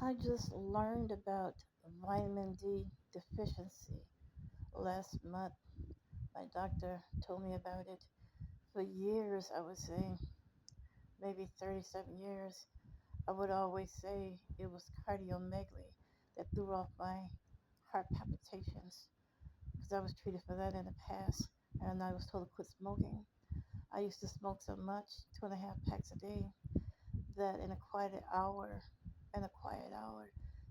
I just learned about vitamin D deficiency last month. My doctor told me about it. For years, I would say, maybe 37 years, I would always say it was cardiomegaly that threw off my heart palpitations because I was treated for that in the past and I was told to quit smoking. I used to smoke so much, 2.5 packs a day, that in a quiet hour,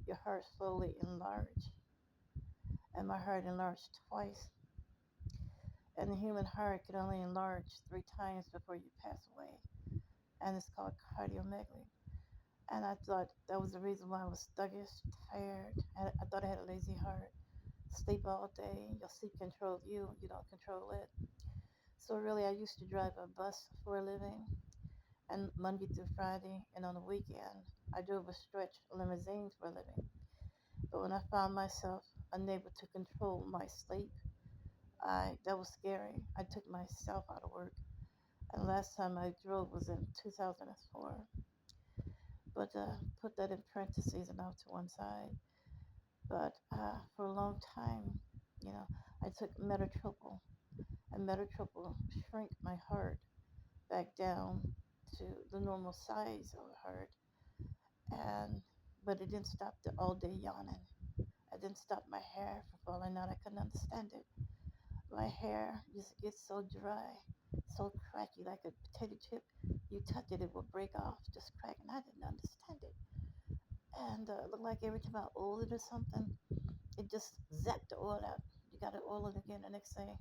your heart slowly enlarged. And my heart enlarged twice. And the human heart can only enlarge 3 times before you pass away. And it's called cardiomegaly. And I thought that was the reason why I was sluggish, tired. And I thought I had a lazy heart. Sleep all day. Your sleep controls you. You don't control it. So really, I used to drive a bus for a living. And Monday through Friday, and on the weekend, I drove a stretch limousine for a living. But when I found myself unable to control my sleep, I that was scary. I took myself out of work. And last time I drove was in 2004. But put that in parentheses and off to one side. But for a long time, you know, I took metotropol, and metotropol shrink my heart back down to the normal size of a heart. And but it didn't stop the all day yawning. It didn't stop my hair from falling out. I couldn't understand it. My hair just gets so dry, so cracky like a potato chip. You touch it, it will break off, just crack, and I didn't understand it. And it looked like every time I oiled it or something, it just zapped the oil out. You got to oil it again the next day.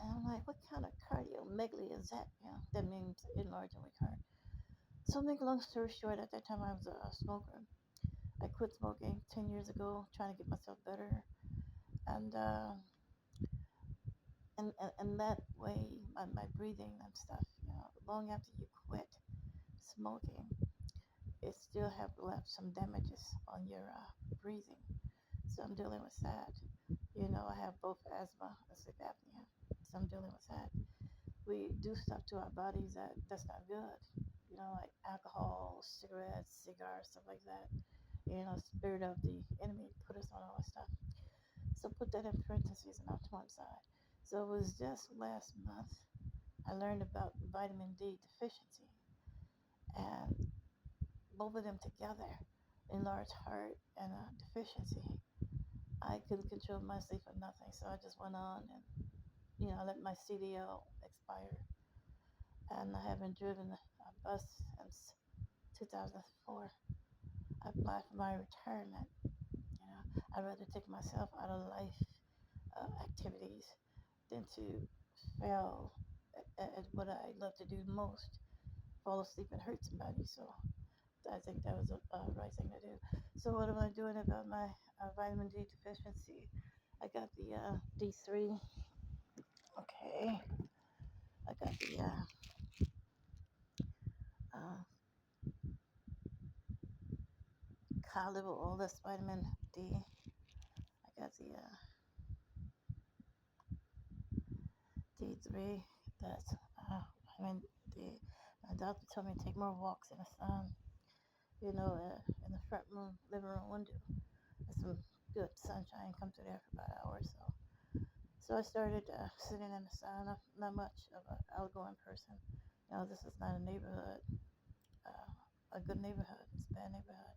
And I'm like, what kind of cardiomegaly is that? That means enlarging weak heart. So, make a long story short, at that time I was a smoker. I quit smoking 10 years ago, trying to get myself better. And and that way, my breathing and stuff, long after you quit smoking, it still have left some damages on your breathing. So I'm dealing with that. I have both asthma and sleep apnea. So I'm dealing with that. We do stuff to our bodies that's not good. Like alcohol, cigarettes, cigars, stuff like that. Spirit of the enemy put us on all that stuff. So put that in parentheses and off to one side. So it was just last month I learned about vitamin D deficiency, and both of them together, enlarged heart and deficiency. I couldn't control my sleep for nothing, so I just went on and I let my CDL expire, and I haven't driven a bus since 2004. I applied for my retirement. I'd rather take myself out of life activities than to fail at what I love to do most, fall asleep and hurt somebody. So I think that was a right thing to do. So what am I doing about my vitamin D deficiency? I got the D3. Okay, I got the uh, cod liver oil. That's vitamin D. I got the D3. That's vitamin D. My doctor told me to take more walks in the sun. In the front room, living room window. There's some good sunshine come through there for about an hour or so. So I started sitting in the sun. I'm not much of an outgoing person. This is not a neighborhood, a good neighborhood. It's a bad neighborhood.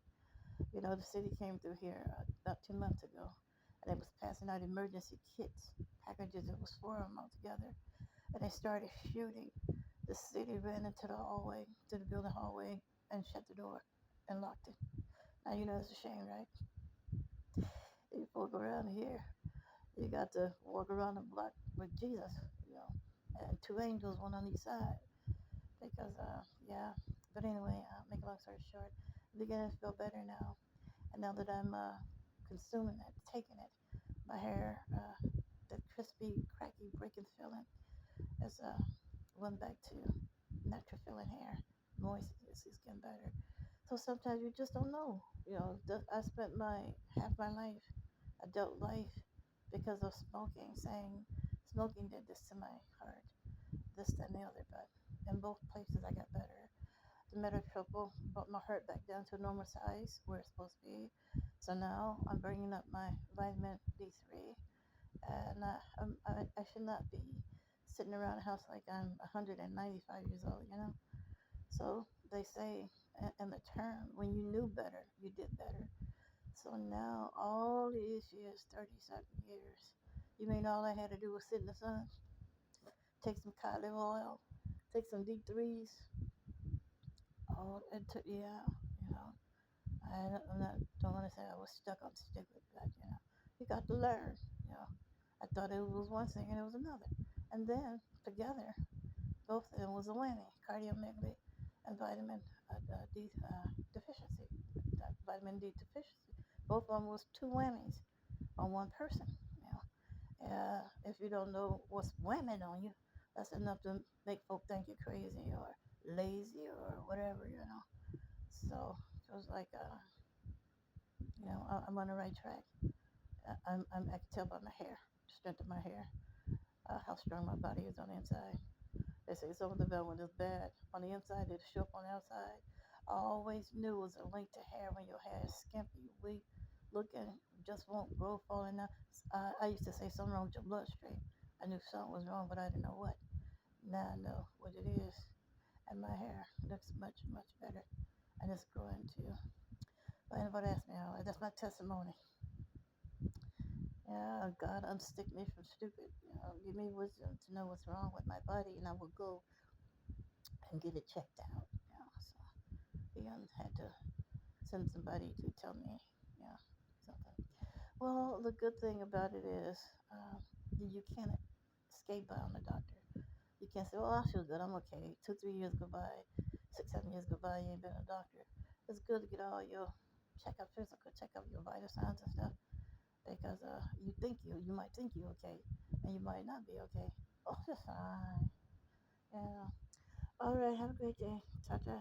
The city came through here about 2 months ago, and they was passing out emergency kits, packages. It was four of them altogether, and they started shooting. The city ran into the hallway, to the building hallway, and shut the door and locked it. Now it's a shame, right? You folk around here, you got to walk around the block with Jesus, you know, and two angels, one on each side. Because, yeah. But anyway, make a long story short, I'm beginning to feel better now. And now that I'm consuming it, taking it, my hair, that crispy, cracky, breaking feeling, has went back to natural feeling hair. Moist, it's getting better. So sometimes you just don't know. I spent my half my life, adult life, because of smoking, saying smoking did this to my heart, this, that, and the other. But in both places, I got better. The Metatropo brought my heart back down to normal size where it's supposed to be. So now I'm bringing up my vitamin D3, and I should not be sitting around the house like I'm 195 years old, you know? So they say in the term, when you knew better, you did better. So now, all these years, 30 something years, you mean all I had to do was sit in the sun, take some cod liver oil, take some D3s? Oh, it took, yeah, you know. I'm not, don't want to say I was stuck on stupid, but, you know, you got to learn, you know. I thought it was one thing and it was another. And then, together, both of them was a whammy, cardiomegaly and vitamin D deficiency, vitamin D deficiency. Both of them was two whammies on one person. You know, if you don't know what's whamming on you, that's enough to make folk think you're crazy or lazy or whatever. You know, so it was like, I'm on the right track. I can tell by my hair, the strength of my hair, how strong my body is on the inside. They say some of the development is bad on the inside, it'll show up on the outside. I always knew it was a link to hair when your hair is skimpy, weak, looking, just won't grow, falling out. I used to say something wrong with your bloodstream. I knew something was wrong, but I didn't know what. Now I know what it is, and my hair looks much, much better, and it's growing too. But anybody ask me how, that's my testimony. Yeah, God, unstick me from stupid. You know, give me wisdom to know what's wrong with my body, and I will go and get it checked out. You know, so he had to send somebody to tell me, yeah, something. Well, the good thing about it is you can't escape by on the doctor. You can't say, well, I feel good, I'm okay. 2, 3 years go by, 6, 7 years go by, you ain't been a doctor. It's good to get all your checkup, physical checkup, your vital signs and stuff, because you might think you okay, and you might not be okay. Oh, just fine. Yeah. All right. Have a great day. Ta ta.